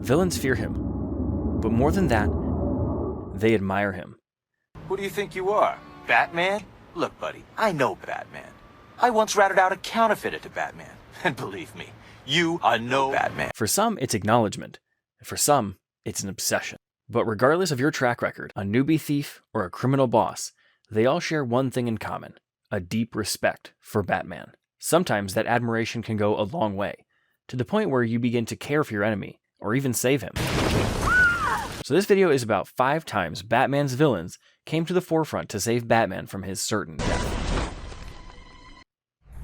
Villains fear him, but more than that, they admire him. Who do you think you are, Batman? Look, buddy, I know Batman. I once ratted out a counterfeiter to Batman. And believe me, you are no Batman. For some, it's acknowledgement. For some, it's an obsession. But regardless of your track record, a newbie thief or a criminal boss, they all share one thing in common: a deep respect for Batman. Sometimes that admiration can go a long way, to the point where you begin to care for your enemy, or even save him. So this video is about 5 times Batman's villains came to the forefront to save Batman from his certain death.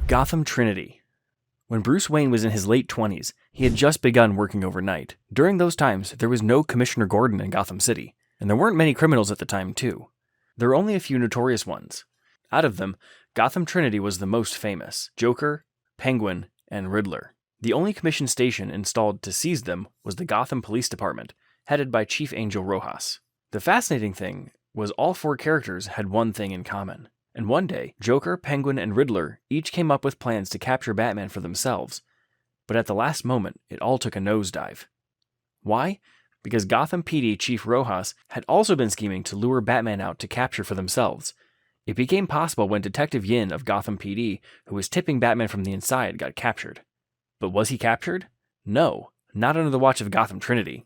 Gotham Trinity. When Bruce Wayne was in his late 20s, he had just begun working overnight. During those times, there was no Commissioner Gordon in Gotham City, and there weren't many criminals at the time too. There were only a few notorious ones. Out of them, Gotham Trinity was the most famous: Joker, Penguin, and Riddler. The only commissioned station installed to seize them was the Gotham Police Department, headed by Chief Angel Rojas. The fascinating thing was all 4 characters had one thing in common. And one day, Joker, Penguin, and Riddler each came up with plans to capture Batman for themselves. But at the last moment, it all took a nosedive. Why? Because Gotham PD Chief Rojas had also been scheming to lure Batman out to capture for themselves. It became possible when Detective Yin of Gotham PD, who was tipping Batman from the inside, got captured. But was he captured? No, not under the watch of Gotham Trinity.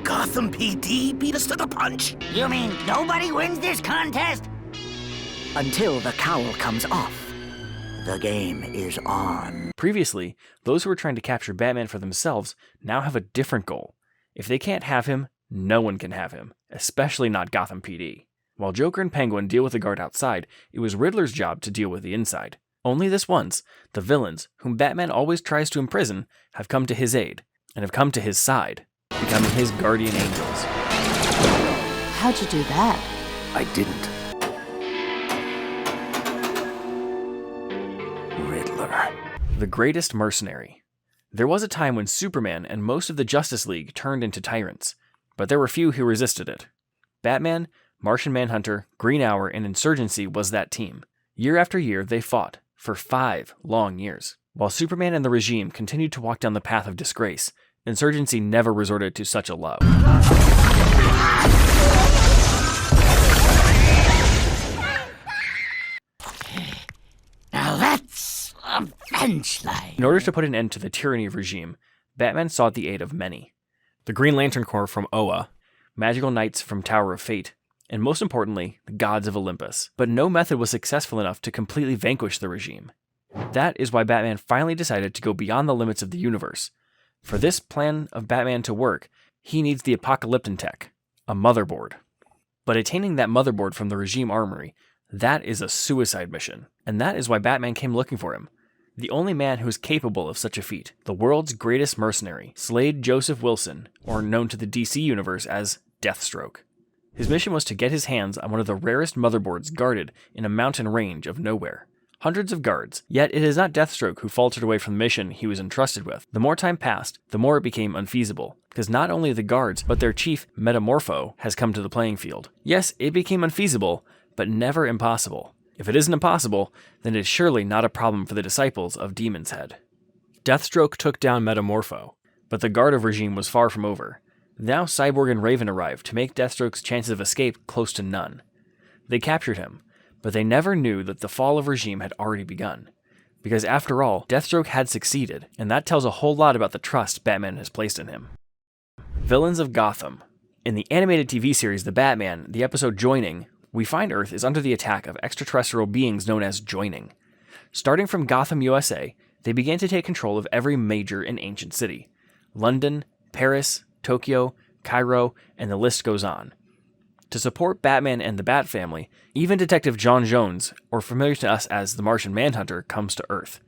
Gotham PD beat us to the punch? You mean nobody wins this contest? Until the cowl comes off. The game is on. Previously, those who were trying to capture Batman for themselves now have a different goal. If they can't have him, no one can have him, especially not Gotham PD. While Joker and Penguin deal with the guard outside, it was Riddler's job to deal with the inside. Only this once, the villains, whom Batman always tries to imprison, have come to his aid, and have come to his side, becoming his guardian angels. How'd you do that? I didn't. Riddler. The Greatest Mercenary. There was a time when Superman and most of the Justice League turned into tyrants, but there were few who resisted it. Batman, Martian Manhunter, Green Hour, and Insurgency was that team. Year after year, they fought, for 5 long years. While Superman and the regime continued to walk down the path of disgrace, Insurgency never resorted to such a low. Now that's a bench line. In order to put an end to the tyranny of regime, Batman sought the aid of many. The Green Lantern Corps from Oa, magical knights from Tower of Fate, and most importantly, the gods of Olympus. But no method was successful enough to completely vanquish the regime. That is why Batman finally decided to go beyond the limits of the universe. For this plan of Batman to work, he needs the Apocalyptic Tech, a motherboard. But attaining that motherboard from the regime armory, that is a suicide mission. And that is why Batman came looking for him. The only man who is capable of such a feat, the world's greatest mercenary, Slade Joseph Wilson, or known to the DC universe as Deathstroke. His mission was to get his hands on one of the rarest motherboards guarded in a mountain range of nowhere. Hundreds of guards, yet it is not Deathstroke who faltered away from the mission he was entrusted with. The more time passed, the more it became unfeasible, because not only the guards, but their chief, Metamorpho, has come to the playing field. Yes, it became unfeasible, but never impossible. If it isn't impossible, then it is surely not a problem for the disciples of Demon's Head. Deathstroke took down Metamorpho, but the guard of regime was far from over. Now Cyborg and Raven arrived to make Deathstroke's chances of escape close to none. They captured him, but they never knew that the fall of regime had already begun. Because after all, Deathstroke had succeeded, and that tells a whole lot about the trust Batman has placed in him. Villains of Gotham. In the animated TV series The Batman, the episode Joining, we find Earth is under the attack of extraterrestrial beings known as Joining. Starting from Gotham, USA, they began to take control of every major and ancient city. London, Paris, Tokyo, Cairo, and the list goes on. To support Batman and the Bat family, even Detective John Jones, or familiar to us as the Martian Manhunter, comes to Earth.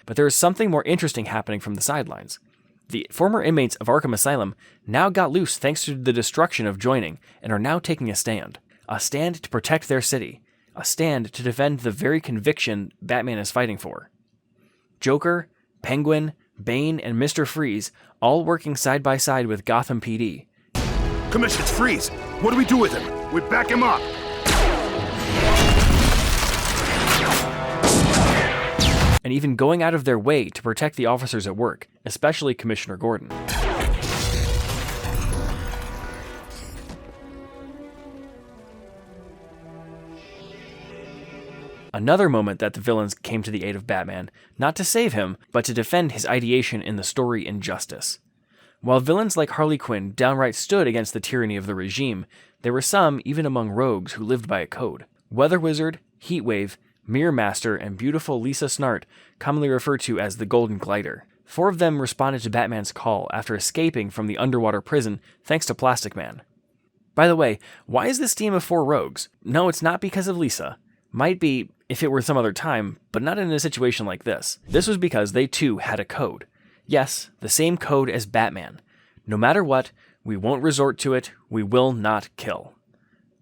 But there is something more interesting happening from the sidelines. The former inmates of Arkham Asylum now got loose thanks to the destruction of Joining and are now taking a stand. A stand to protect their city. A stand to defend the very conviction Batman is fighting for. Joker, Penguin, Bane, and Mr. Freeze all working side by side with Gotham PD. Commissioner Freeze, what do we do with him? We back him up. and even going out of their way to protect the officers at work, especially Commissioner Gordon. Another moment that the villains came to the aid of Batman, not to save him, but to defend his ideation in the story Injustice. While villains like Harley Quinn downright stood against the tyranny of the regime, there were some, even among rogues, who lived by a code. Weather Wizard, Heatwave, Mirror Master, and beautiful Lisa Snart, commonly referred to as the Golden Glider. 4 of them responded to Batman's call after escaping from the underwater prison thanks to Plastic Man. By the way, why is this team of 4 rogues? No, it's not because of Lisa. Might be if it were some other time, but not in a situation like this. This was because they too had a code. Yes, the same code as Batman. No matter what, we won't resort to it, we will not kill.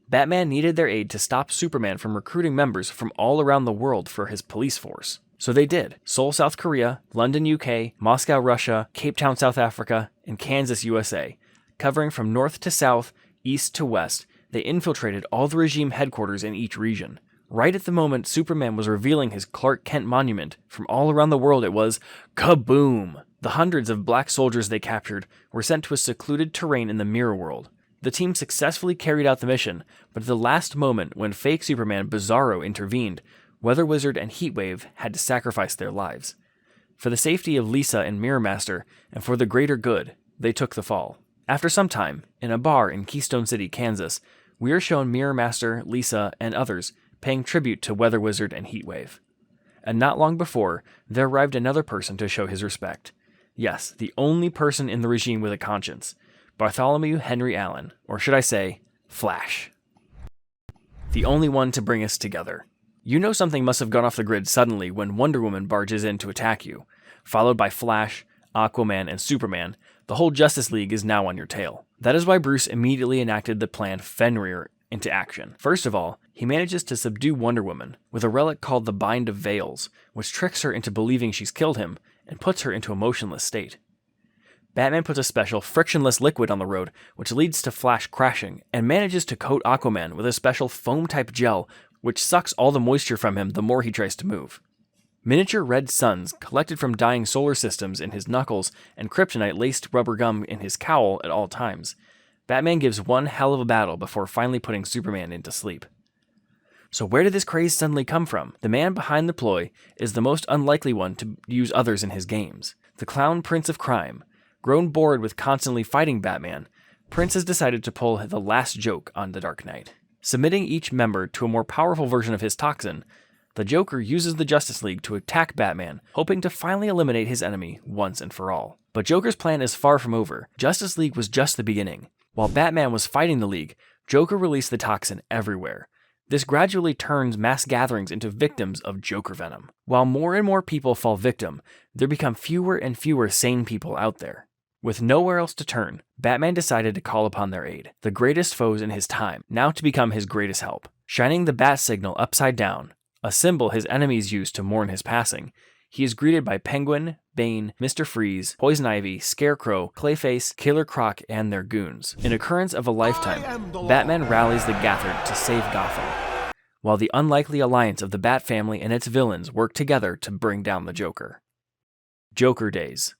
Batman needed their aid to stop Superman from recruiting members from all around the world for his police force. So they did. Seoul, South Korea, London, UK, Moscow, Russia, Cape Town, South Africa, and Kansas, USA. Covering from north to south, east to west, they infiltrated all the regime headquarters in each region. Right at the moment Superman was revealing his Clark Kent monument, from all around the world it was kaboom! The hundreds of black soldiers they captured were sent to a secluded terrain in the Mirror World. The team successfully carried out the mission, but at the last moment when fake Superman Bizarro intervened, Weather Wizard and Heatwave had to sacrifice their lives. For the safety of Lisa and Mirror Master, and for the greater good, they took the fall. After some time, in a bar in Keystone City, Kansas, we are shown Mirror Master, Lisa, and others paying tribute to Weather Wizard and Heatwave. And not long before, there arrived another person to show his respect. Yes, the only person in the regime with a conscience. Bartholomew Henry Allen, or should I say, Flash. The only one to bring us together. You know something must have gone off the grid suddenly when Wonder Woman barges in to attack you. Followed by Flash, Aquaman, and Superman, the whole Justice League is now on your tail. That is why Bruce immediately enacted the plan Fenrir into action. First of all, he manages to subdue Wonder Woman with a relic called the Bind of Veils, which tricks her into believing she's killed him and puts her into a motionless state. Batman puts a special frictionless liquid on the road, which leads to Flash crashing, and manages to coat Aquaman with a special foam-type gel, which sucks all the moisture from him the more he tries to move. Miniature red suns collected from dying solar systems in his knuckles and kryptonite-laced rubber gum in his cowl at all times. Batman gives one hell of a battle before finally putting Superman into sleep. So where did this craze suddenly come from? The man behind the ploy is the most unlikely one to use others in his games. The clown Prince of Crime. Grown bored with constantly fighting Batman, Prince has decided to pull the last joke on the Dark Knight. Submitting each member to a more powerful version of his toxin, the Joker uses the Justice League to attack Batman, hoping to finally eliminate his enemy once and for all. But Joker's plan is far from over. Justice League was just the beginning. While Batman was fighting the League, Joker released the toxin everywhere. This gradually turns mass gatherings into victims of Joker venom. While more and more people fall victim, there become fewer and fewer sane people out there. With nowhere else to turn, Batman decided to call upon their aid, the greatest foes in his time, now to become his greatest help. Shining the bat signal upside down, a symbol his enemies used to mourn his passing, he is greeted by Penguin, Bane, Mr. Freeze, Poison Ivy, Scarecrow, Clayface, Killer Croc, and their goons. In occurrence of a lifetime, Batman rallies the gathered to save Gotham, while the unlikely alliance of the Bat family and its villains work together to bring down the Joker. Joker Days.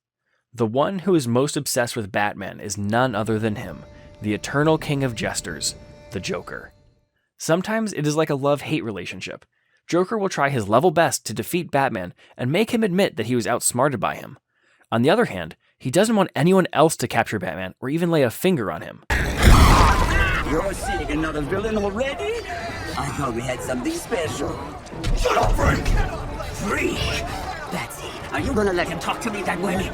The one who is most obsessed with Batman is none other than him, the eternal king of jesters, the Joker. Sometimes it is like a love-hate relationship. Joker will try his level best to defeat Batman and make him admit that he was outsmarted by him. On the other hand, he doesn't want anyone else to capture Batman or even lay a finger on him. You're seeing another villain already? I thought we had something special. Shut up, Freak! Freak! Betsy, are you gonna let him talk to me that way?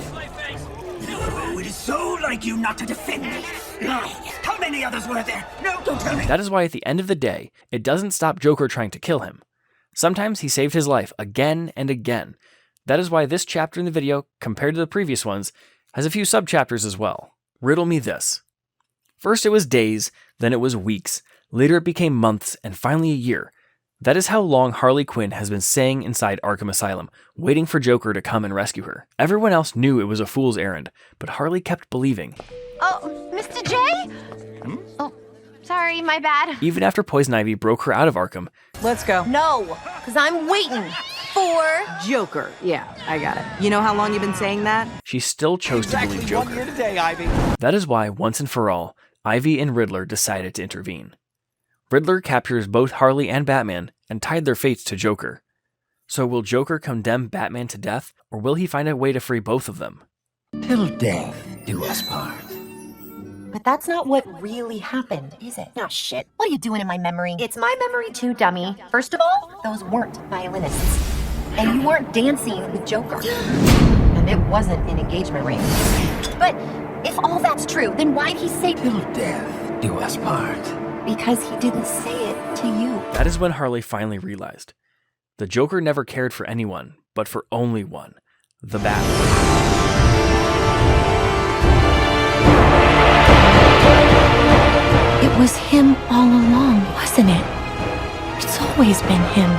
No, it is so like you not to defend me. How many others were there? No, don't tell me. That is why at the end of the day, it doesn't stop Joker trying to kill him. Sometimes he saved his life again and again. That is why this chapter in the video, compared to the previous ones, has a few sub-chapters as well. Riddle me this. First it was days, then it was weeks, later it became months, and finally a year. That is how long Harley Quinn has been staying inside Arkham Asylum, waiting for Joker to come and rescue her. Everyone else knew it was a fool's errand, but Harley kept believing. Oh, Mr. J? Oh, sorry, my bad. Even after Poison Ivy broke her out of Arkham, Let's go. No, because I'm waiting. for Joker. Yeah, I got it. You know how long you've been saying that? She still chose to believe Joker. 1 year today, Ivy. That is why, once and for all, Ivy and Riddler decided to intervene. Riddler captures both Harley and Batman and tied their fates to Joker. So will Joker condemn Batman to death, or will he find a way to free both of them? Till death do us part. But that's not what really happened, is it? Oh, shit. What are you doing in my memory? It's my memory too, dummy. First of all, those weren't violinists. And you weren't dancing with Joker. And it wasn't an engagement ring. But if all that's true, then why'd he say... Till death do us part. Because he didn't say it to you. That is when Harley finally realized. The Joker never cared for anyone, but for only one. The Batman. It was him all along, wasn't it? It's always been him.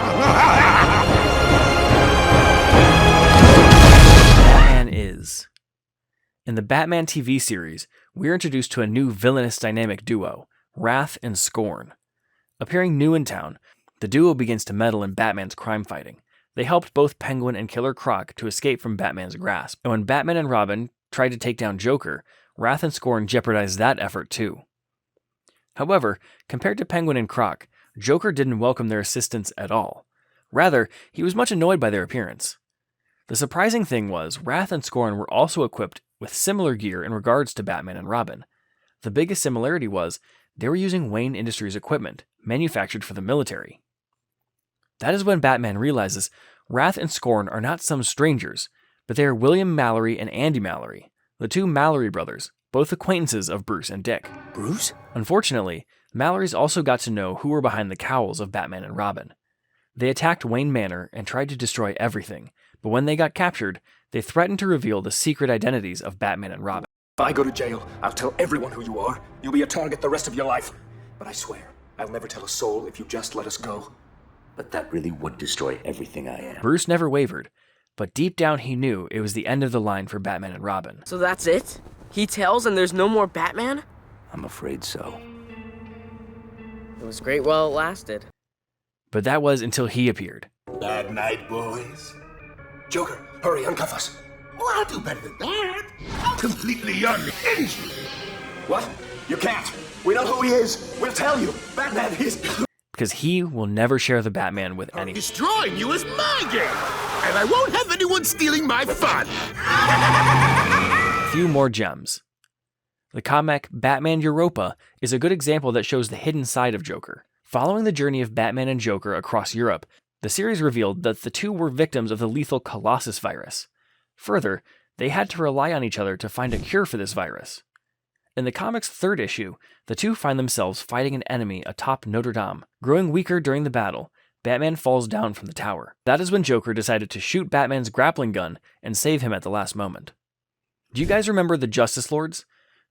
Batman is. In the Batman TV series, we are introduced to a new villainous dynamic duo, Wrath and Scorn. Appearing new in town, the duo begins to meddle in Batman's crime fighting. They helped both Penguin and Killer Croc to escape from Batman's grasp, and when Batman and Robin tried to take down Joker, Wrath and Scorn jeopardized that effort too. However, compared to Penguin and Croc, Joker didn't welcome their assistance at all. Rather, he was much annoyed by their appearance. The surprising thing was, Wrath and Scorn were also equipped with similar gear in regards to Batman and Robin. The biggest similarity was, they were using Wayne Industries equipment, manufactured for the military. That is when Batman realizes Wrath and Scorn are not some strangers, but they are William Mallory and Andy Mallory, the two Mallory brothers, both acquaintances of Bruce and Dick. Bruce? Unfortunately, Mallory's also got to know who were behind the cowls of Batman and Robin. They attacked Wayne Manor and tried to destroy everything, but when they got captured, they threatened to reveal the secret identities of Batman and Robin. If I go to jail, I'll tell everyone who you are. You'll be a target the rest of your life. But I swear, I'll never tell a soul if you just let us go. But that really would destroy everything I am. Bruce never wavered, but deep down he knew it was the end of the line for Batman and Robin. So that's it? He tells and there's no more Batman? I'm afraid so. It was great while it lasted. But that was until he appeared. Bad night, boys. Joker, hurry, uncuff us. Oh, I'll do better than that. I'll completely unhinge you. What? You can't. We know who he is. We'll tell you. Batman is... Because he will never share the Batman with anyone. Destroying you is my game. And I won't have anyone stealing my fun. A few more gems. The comic Batman Europa is a good example that shows the hidden side of Joker. Following the journey of Batman and Joker across Europe, the series revealed that the two were victims of the lethal Colossus virus. Further, they had to rely on each other to find a cure for this virus. In the comic's third issue, the two find themselves fighting an enemy atop Notre Dame. Growing weaker during the battle, Batman falls down from the tower. That is when Joker decided to shoot Batman's grappling gun and save him at the last moment. Do you guys remember the Justice Lords?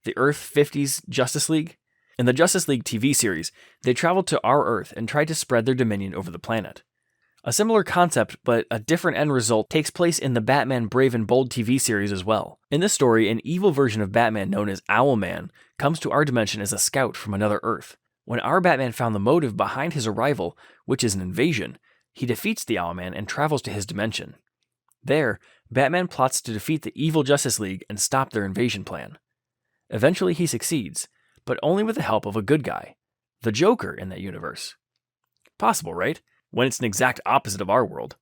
The Earth 50s Justice League? In the Justice League TV series, they traveled to our Earth and tried to spread their dominion over the planet. A similar concept, but a different end result, takes place in the Batman Brave and Bold TV series as well. In this story, an evil version of Batman known as Owlman comes to our dimension as a scout from another Earth. When our Batman found the motive behind his arrival, which is an invasion, he defeats the Owlman and travels to his dimension. There, Batman plots to defeat the evil Justice League and stop their invasion plan. Eventually he succeeds, but only with the help of a good guy, the Joker in that universe. Possible, right? When it's an exact opposite of our world.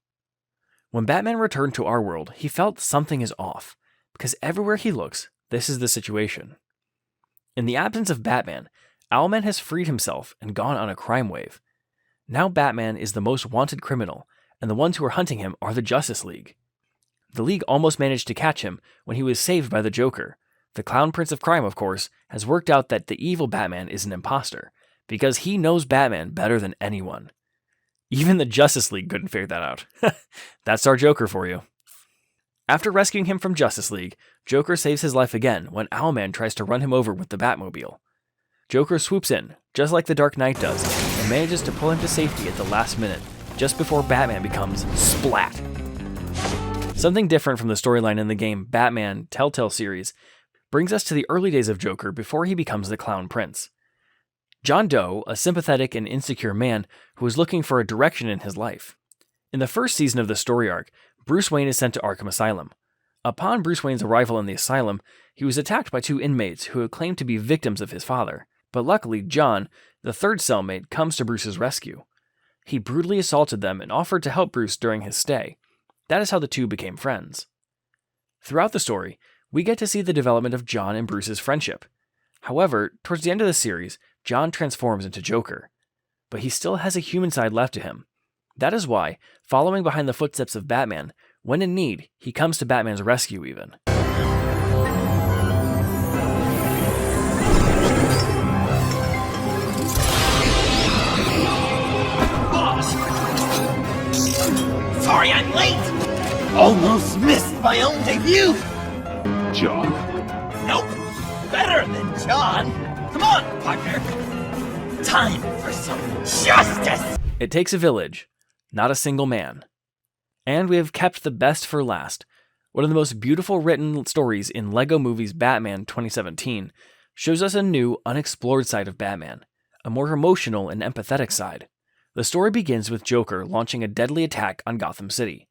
When Batman returned to our world, he felt something is off, because everywhere he looks, this is the situation. In the absence of Batman, Owlman has freed himself and gone on a crime wave. Now Batman is the most wanted criminal, and the ones who are hunting him are the Justice League. The League almost managed to catch him when he was saved by the Joker. The Clown Prince of Crime, of course, has worked out that the evil Batman is an imposter, because he knows Batman better than anyone. Even the Justice League couldn't figure that out. That's our Joker for you. After rescuing him from Justice League, Joker saves his life again when Owlman tries to run him over with the Batmobile. Joker swoops in, just like the Dark Knight does, and manages to pull him to safety at the last minute, just before Batman becomes splat. Something different from the storyline in the game Batman Telltale series brings us to the early days of Joker before he becomes the Clown Prince. John Doe, a sympathetic and insecure man who was looking for a direction in his life. In the first season of the story arc, Bruce Wayne is sent to Arkham Asylum. Upon Bruce Wayne's arrival in the asylum, he was attacked by 2 inmates who had claimed to be victims of his father. But luckily, John, the 3rd cellmate, comes to Bruce's rescue. He brutally assaulted them and offered to help Bruce during his stay. That is how the two became friends. Throughout the story, we get to see the development of John and Bruce's friendship. However, towards the end of the series, John transforms into Joker. But he still has a human side left to him. That is why, following behind the footsteps of Batman, when in need, he comes to Batman's rescue even. Sorry I'm late! Almost missed my own debut! John. Nope! Better than John! Come on, partner! Time for some justice! It takes a village, not a single man. And we have kept the best for last. One of the most beautiful written stories in LEGO Movie's Batman 2017 shows us a new, unexplored side of Batman, a more emotional and empathetic side. The story begins with Joker launching a deadly attack on Gotham City.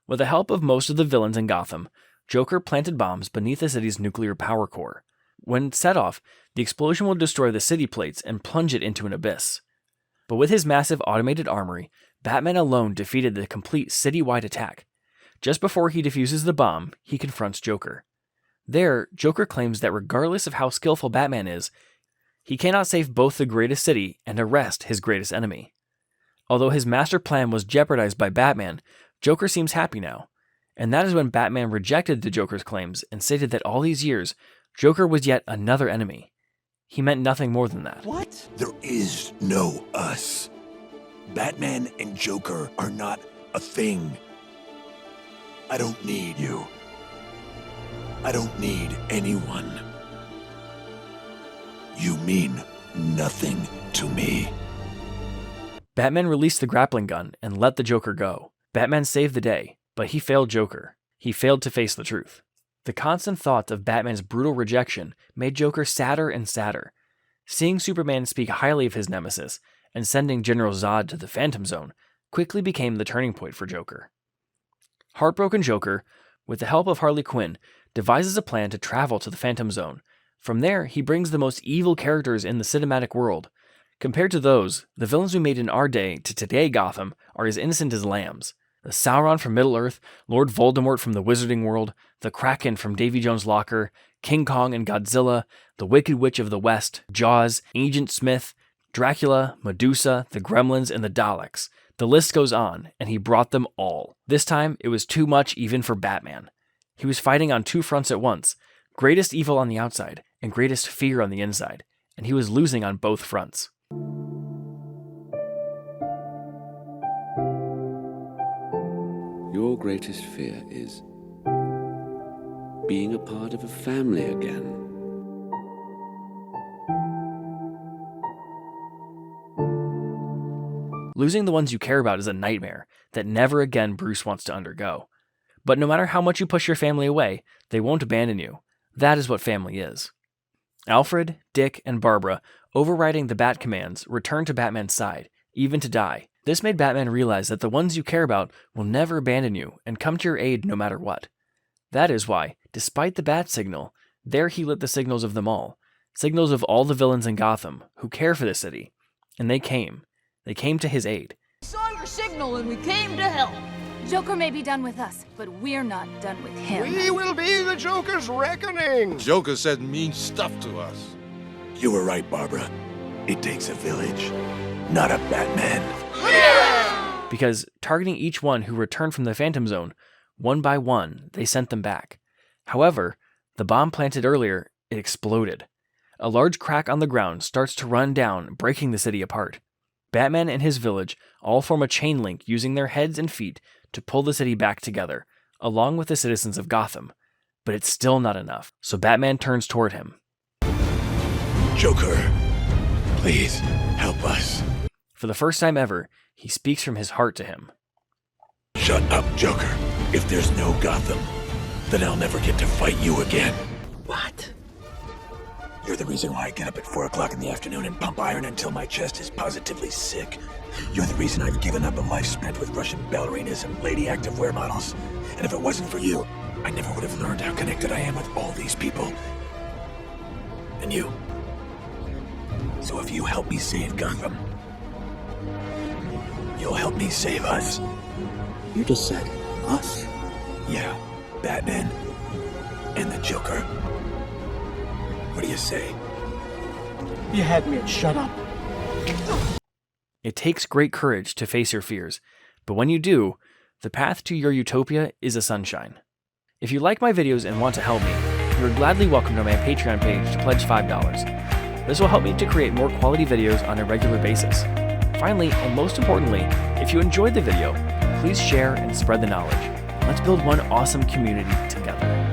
With the help of most of the villains in Gotham, Joker planted bombs beneath the city's nuclear power core. When set off, the explosion will destroy the city plates and plunge it into an abyss. But with his massive automated armory, Batman alone defeated the complete citywide attack. Just before he defuses the bomb, he confronts Joker. There, Joker claims that regardless of how skillful Batman is, he cannot save both the greatest city and arrest his greatest enemy. Although his master plan was jeopardized by Batman, Joker seems happy now. And that is when Batman rejected the Joker's claims and stated that all these years, Joker was yet another enemy. He meant nothing more than that. What? There is no us. Batman and Joker are not a thing. I don't need you. I don't need anyone. You mean nothing to me. Batman released the grappling gun and let the Joker go. Batman saved the day, but he failed Joker. He failed to face the truth. The constant thought of Batman's brutal rejection made Joker sadder and sadder. Seeing Superman speak highly of his nemesis and sending General Zod to the Phantom Zone quickly became the turning point for Joker. Heartbroken Joker, with the help of Harley Quinn, devises a plan to travel to the Phantom Zone. From there, he brings the most evil characters in the cinematic world. Compared to those, the villains we made in our day to today Gotham are as innocent as lambs. The Sauron from Middle-earth, Lord Voldemort from the Wizarding World, the Kraken from Davy Jones' Locker, King Kong and Godzilla, the Wicked Witch of the West, Jaws, Agent Smith, Dracula, Medusa, the Gremlins, and the Daleks. The list goes on, and he brought them all. This time, it was too much even for Batman. He was fighting on 2 fronts at once, greatest evil on the outside, and greatest fear on the inside, and he was losing on both fronts. Your greatest fear is being a part of a family again. Losing the ones you care about is a nightmare that never again Bruce wants to undergo. But no matter how much you push your family away, they won't abandon you. That is what family is. Alfred, Dick, and Barbara, overriding the Bat commands, return to Batman's side, even to die. This made Batman realize that the ones you care about will never abandon you and come to your aid no matter what. That is why, despite the Bat signal, there he lit the signals of them all. Signals of all the villains in Gotham who care for the city. And they came. They came to his aid. We saw your signal and we came to help. Joker may be done with us, but we're not done with him. We will be the Joker's reckoning. Joker said mean stuff to us. You were right, Barbara. It takes a village, not a Batman. Because targeting each one who returned from the Phantom Zone, one by one, they sent them back. However, the bomb planted earlier, it exploded. A large crack on the ground starts to run down, breaking the city apart. Batman and his village all form a chain link using their heads and feet to pull the city back together, along with the citizens of Gotham. But it's still not enough, so Batman turns toward him. Joker, please help us. For the first time ever, he speaks from his heart to him. Shut up, Joker. If there's no Gotham, then I'll never get to fight you again. What? You're the reason why I get up at 4 o'clock in the afternoon and pump iron until my chest is positively sick. You're the reason I've given up a life spent with Russian ballerinas and lady activewear models. And if it wasn't for you, I never would have learned how connected I am with all these people. And you. So if you help me save Gotham, you'll help me save us. You just said us? Yeah, Batman and the Joker. What do you say? You had me at shut up. It takes great courage to face your fears, but when you do, the path to your utopia is a sunshine. If you like my videos and want to help me, you are gladly welcome to my Patreon page to pledge $5. This will help me to create more quality videos on a regular basis. Finally, and most importantly, if you enjoyed the video, please share and spread the knowledge. Let's build one awesome community together.